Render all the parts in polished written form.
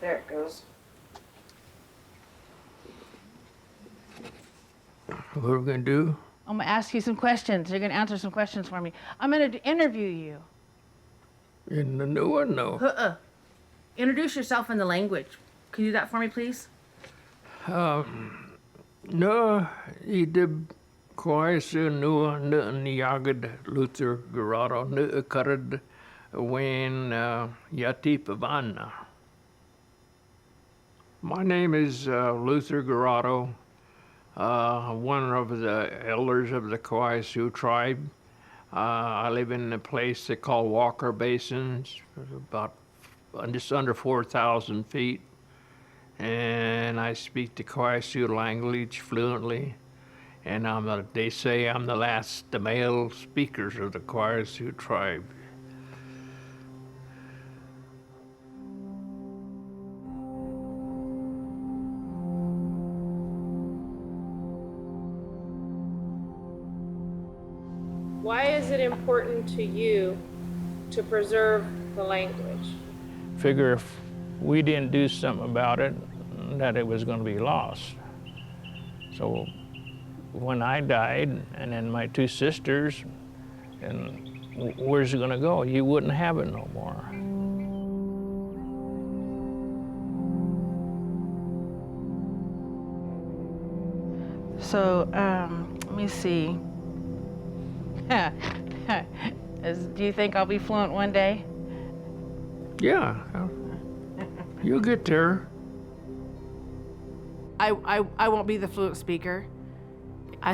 There it goes. What are we going to do? I'm going to ask you some questions. You're going to answer some questions for me. I'm going to interview you. In the new one, no. Introduce yourself in the language. Can you do that for me, please? No, I did Kawaiisu nua niyagad Luther Girado karad when yati pavana. My name is Luther Girado, one of the elders of the Kawaiisu tribe. I live in a place they call Walker Basins, about just under 4,000 feet. And I speak the Kawaiisu language fluently. And they say I'm the last the male speakers of the Kawaiisu tribe. Why is it important to you to preserve the language? Figure if we didn't do something about it, that it was going to be lost. So when I died, and then my two sisters, and where's it going to go? You wouldn't have it no more. So, let me see. Do you think I'll be fluent one day? Yeah, you'll get there. I won't be the fluent speaker.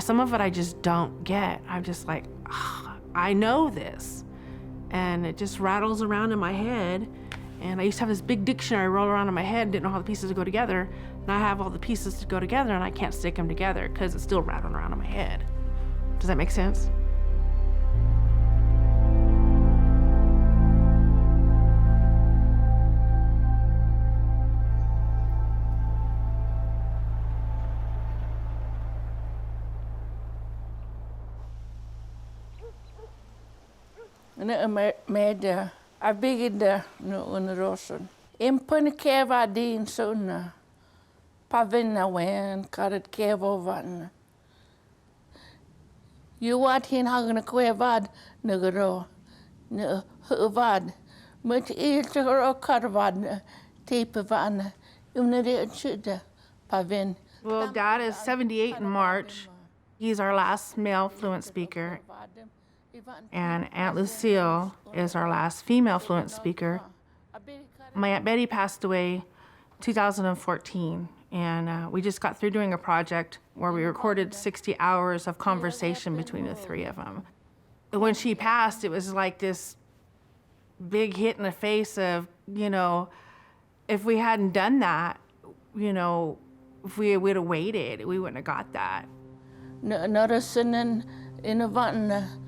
Some of it I just don't get. I'm just like, I know this. And it just rattles around in my head. And I used to have this big dictionary roll around in my head and didn't know how the pieces would go together. Now I have all the pieces to go together and I can't stick them together because it's still rattling around in my head. Does that make sense? Med abigida no unroson. Impun keva din sona. Pavina wen karat kevo van. You wat hin hagen kwevad nagaro. Ne huvad. Mut iltero karvad tape van. Unere chuda pavin. Well, Dad is 78 in March. He's our last male fluent speaker. And Aunt Lucille is our last female fluent speaker. My Aunt Betty passed away 2014, and we just got through doing a project where we recorded 60 hours of conversation between the three of them. When she passed, it was like this big hit in the face of, if we hadn't done that, if we would have waited, we wouldn't have got that. Noticing in a van.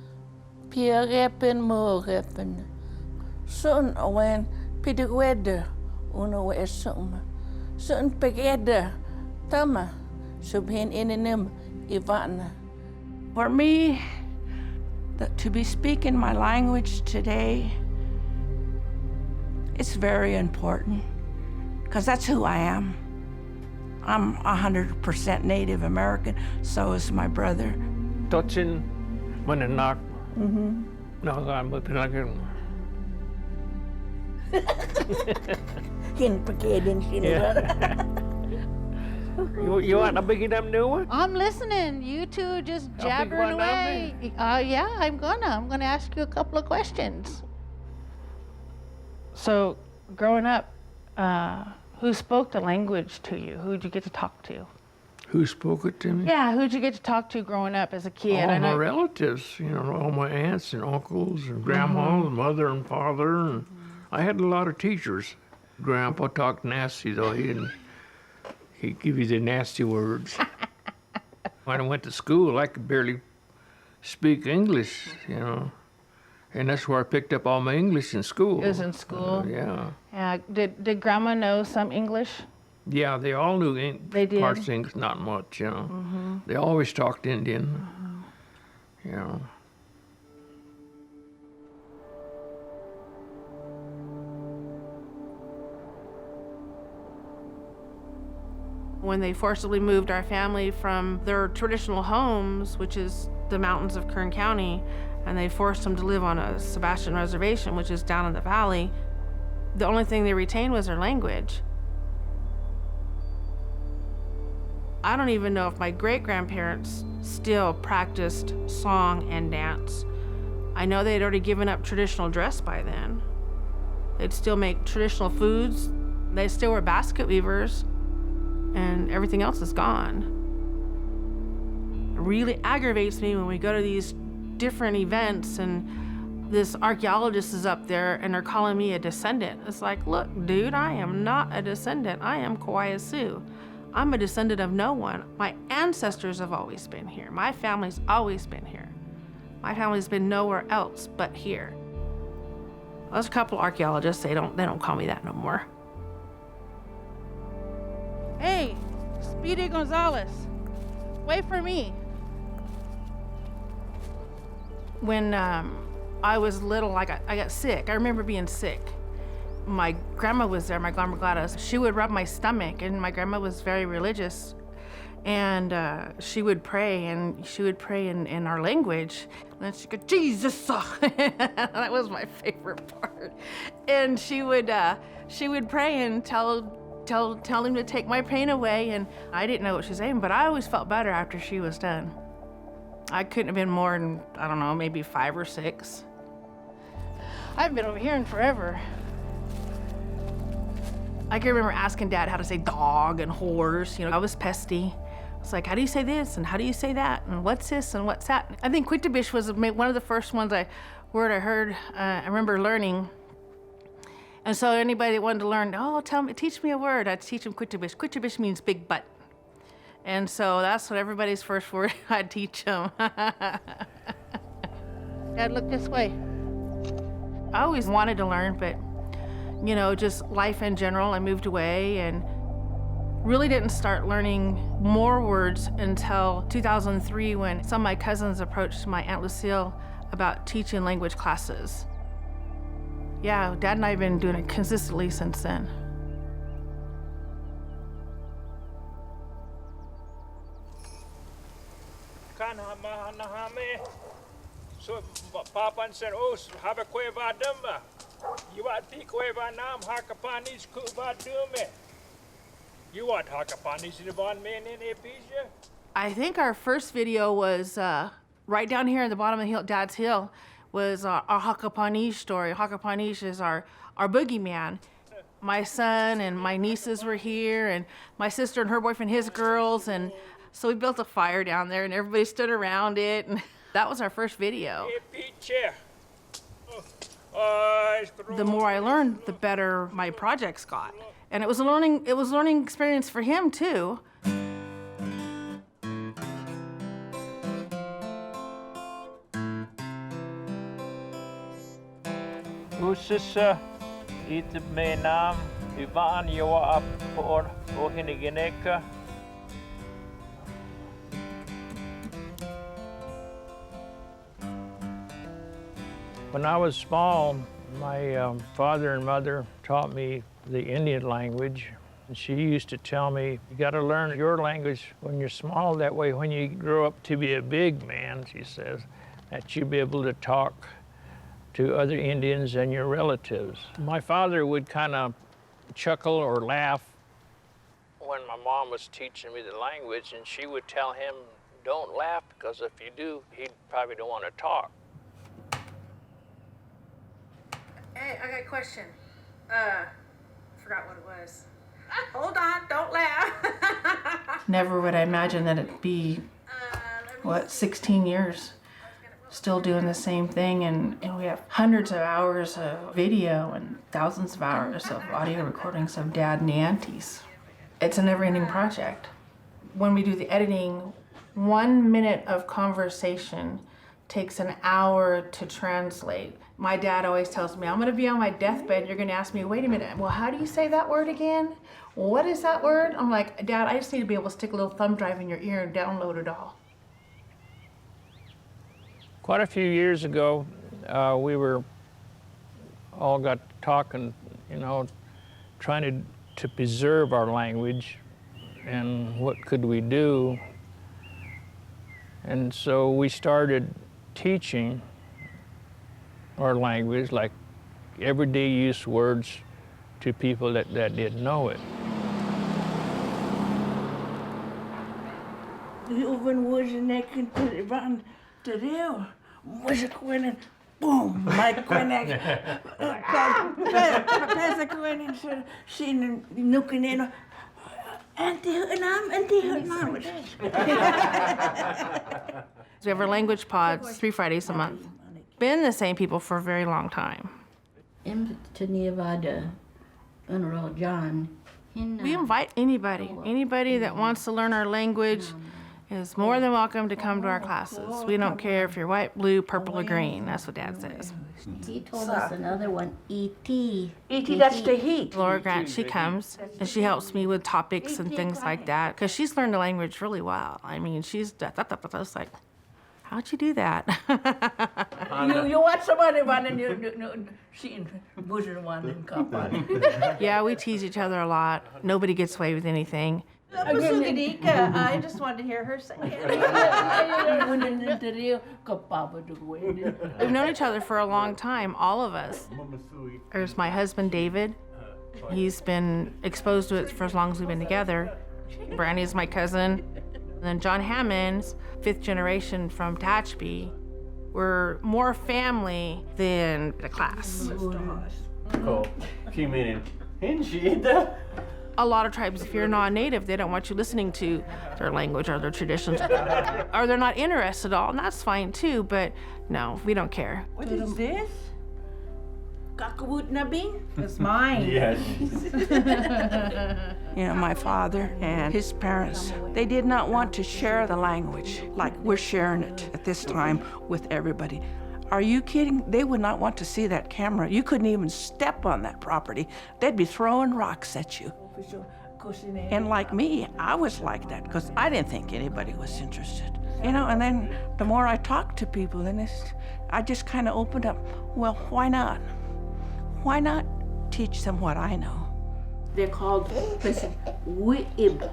Pierrepen morepen. Son wen pidwede uno esum. Son pegede tama subhin inem Ivan. For me, to be speaking my language today, it's very important because that's who I am. I'm 100% Native American, so is my brother. Tochin mananak. No, I'm looking like it. You want a big them new one? I'm listening. You two just jabbering away. Yeah, I'm gonna ask you a couple of questions. So, growing up, who spoke the language to you? Who'd you get to talk to? Who spoke it to me? Yeah, who'd you get to talk to growing up as a kid? All my relatives, all my aunts and uncles and grandma and mother and father. And I had a lot of teachers. Grandpa talked nasty, though. He'd give you the nasty words. When I went to school, I could barely speak English, And that's where I picked up all my English in school. It was in school? Yeah. Did Grandma know some English? Yeah, they all knew They did? parts of English, not much, They always talked Indian, When they forcibly moved our family from their traditional homes, which is the mountains of Kern County, and they forced them to live on a Sebastian reservation, which is down in the valley, the only thing they retained was their language. I don't even know if my great-grandparents still practiced song and dance. I know they'd already given up traditional dress by then. They'd still make traditional foods. They still were basket weavers, and everything else is gone. It really aggravates me when we go to these different events and this archaeologist is up there and they're calling me a descendant. It's like, look, dude, I am not a descendant. I am Kawaiisu. I'm a descendant of no one. My ancestors have always been here. My family's always been here. My family's been nowhere else but here. There's a couple archaeologists, they don't call me that no more. Hey, Speedy Gonzalez, wait for me. When I was little, I got sick. I remember being sick. My grandma was there, my grandma Gladys. She would rub my stomach, and my grandma was very religious. And she would pray, and she would pray in our language. And then she'd go, Jesus! That was my favorite part. And she would pray and tell him to take my pain away. And I didn't know what she was saying, but I always felt better after she was done. I couldn't have been more than, I don't know, maybe 5 or 6. I've been over here in forever. I can remember asking Dad how to say dog and horse. You know, I was pesty. It's like, how do you say this and how do you say that and what's this and what's that? I think Quitabish was one of the first word I heard. I remember learning. And so anybody that wanted to learn, teach me a word, I'd teach them Quitabish. Quitabish means big butt. And so that's what everybody's first word I'd teach them. Dad, look this way. I always wanted to learn, but you know, just life in general, I moved away and really didn't start learning more words until 2003 when some of my cousins approached my Aunt Lucille about teaching language classes. Yeah, Dad and I have been doing it consistently since then. So papan sen os habe kwe va dumba. You want ti kwe va nam hakapanis ku va dume. You want hakapanis in van men in episia? I think our first video was right down here at the bottom of the hill, Dad's hill, was our Hakapanish story. Hakapanish is our boogeyman. My son and my nieces were here, and my sister and her boyfriend, his girls, and so we built a fire down there, and everybody stood around it, and that was our first video. The more I learned, the better my projects got, and it was a learning experience for him too. Usisa it me nam Ivan Yoa por Ohinigeneka. When I was small, my father and mother taught me the Indian language. And she used to tell me, you got to learn your language when you're small. That way, when you grow up to be a big man, she says, that you'll be able to talk to other Indians and your relatives. My father would kind of chuckle or laugh when my mom was teaching me the language, and she would tell him, don't laugh, because if you do, he probably don't want to talk. Hey, I got a question. Forgot what it was. Hold on, don't laugh. Never would I imagine that it'd be, 16 years still doing the same thing, and we have hundreds of hours of video and thousands of hours of audio recordings of Dad and the aunties. It's a never-ending project. When we do the editing, 1 minute of conversation takes an hour to translate. My dad always tells me, I'm gonna be on my deathbed, you're gonna ask me, wait a minute, well, how do you say that word again? What is that word? I'm like, Dad, I just need to be able to stick a little thumb drive in your ear and download it all. Quite a few years ago, we were all got talking, you know, trying to preserve our language. and what could we do. And so we started teaching our language, like everyday use words, to people that didn't know it. Boom, my Quinnick. Pesa Quinnick, she nuking in. Anti-Hutnam. We have our language pods 3 Fridays a month. Been the same people for a very long time. We invite anybody that wants to learn our language is more than welcome to come to our classes. We don't care if you're white, blue, purple, or green. That's what Dad says. He told us another one, E.T. E.T., that's the heat. Laura Grant, she comes and she helps me with topics and things like that because she's learned the language really well. I mean, she's like, how'd you do that? You watch somebody one and she buzzing one and cup on. Yeah, we tease each other a lot. Nobody gets away with anything. I just wanted to hear her say it. We've known each other for a long time, all of us. There's my husband, David. He's been exposed to it for as long as we've been together. Brandy's my cousin. And then John Hammond's 5th generation from Tehachapi. We're more family than the class. Cool. She meaning, isn't she? A lot of tribes, if you're non-native, they don't want you listening to their language or their traditions. Or they're not interested at all, and that's fine too, but no, we don't care. What is this? Kakawut Nabi? It's mine. Yes. You know, my father and his parents, they did not want to share the language like we're sharing it at this time with everybody. Are you kidding? They would not want to see that camera. You couldn't even step on that property. They'd be throwing rocks at you. And like me, I was like that because I didn't think anybody was interested. You know, and then the more I talked to people, then I just kind of opened up. Well, why not? Why not teach them what I know? They're called Wi'ib.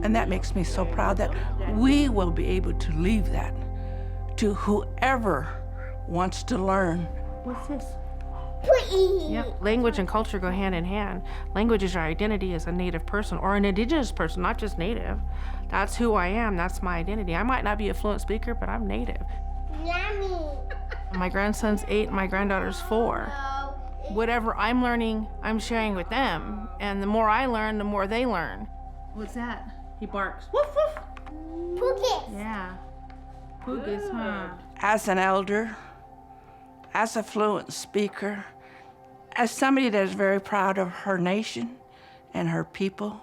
And that makes me so proud that we will be able to leave that to whoever wants to learn. What's this? Yep. Language and culture go hand in hand. Language is your identity as a Native person or an Indigenous person, not just Native. That's who I am. That's my identity. I might not be a fluent speaker, but I'm Native. Yummy. My grandson's 8, my granddaughter's 4. Whatever I'm learning, I'm sharing with them. And the more I learn, the more they learn. What's that? He barks. Woof, woof. Pookies. Yeah. Pookies, huh? As an elder, as a fluent speaker, as somebody that is very proud of her nation and her people,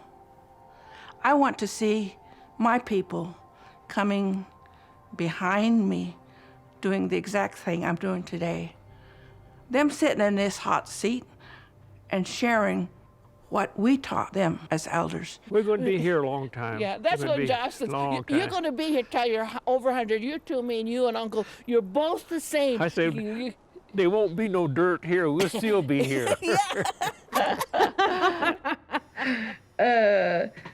I want to see my people coming behind me doing the exact thing I'm doing today. Them sitting in this hot seat and sharing what we taught them as elders. We're going to be here a long time. Yeah, that's what Josh says. You're going to be here till you're over 100. You two, me and you and Uncle, you're both the same. I said, there won't be no dirt here. We'll still be here.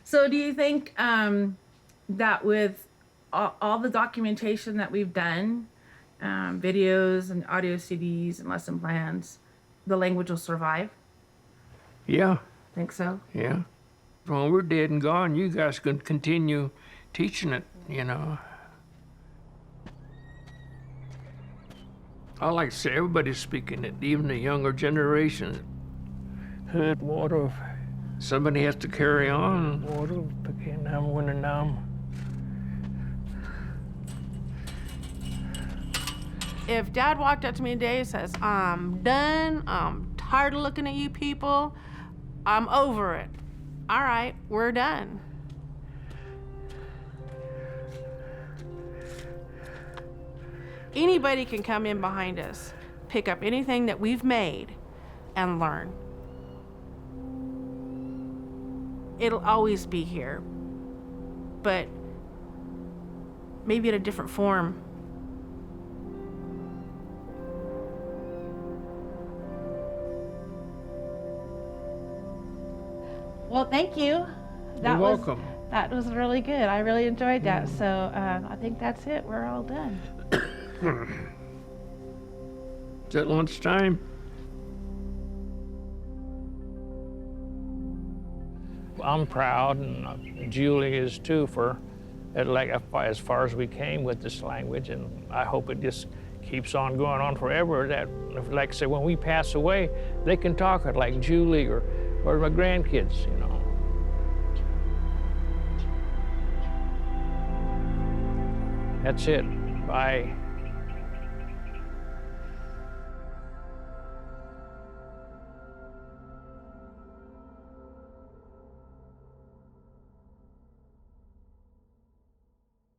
So do you think that with all the documentation that we've done, videos and audio CDs and lesson plans, the language will survive? Yeah, Think so? yeah. When we're dead and gone, you guys can continue teaching it, you know. I like to say everybody's speaking it, even the younger generation. Hurt water. Somebody has to carry on. Water, If Dad walked up to me today and says, I'm done, I'm tired of looking at you people, I'm over it. All right, we're done. Anybody can come in behind us, pick up anything that we've made, and learn. It'll always be here, but maybe in a different form. Well, thank you. You're welcome. That was really good. I really enjoyed that. So I think that's it. We're all done. Is it lunchtime? I'm proud, and Julie is too, for like as far as we came with this language, and I hope it just keeps on going on forever. That, like I said, when we pass away, they can talk it like Julie or my grandkids, you know. That's it. Bye.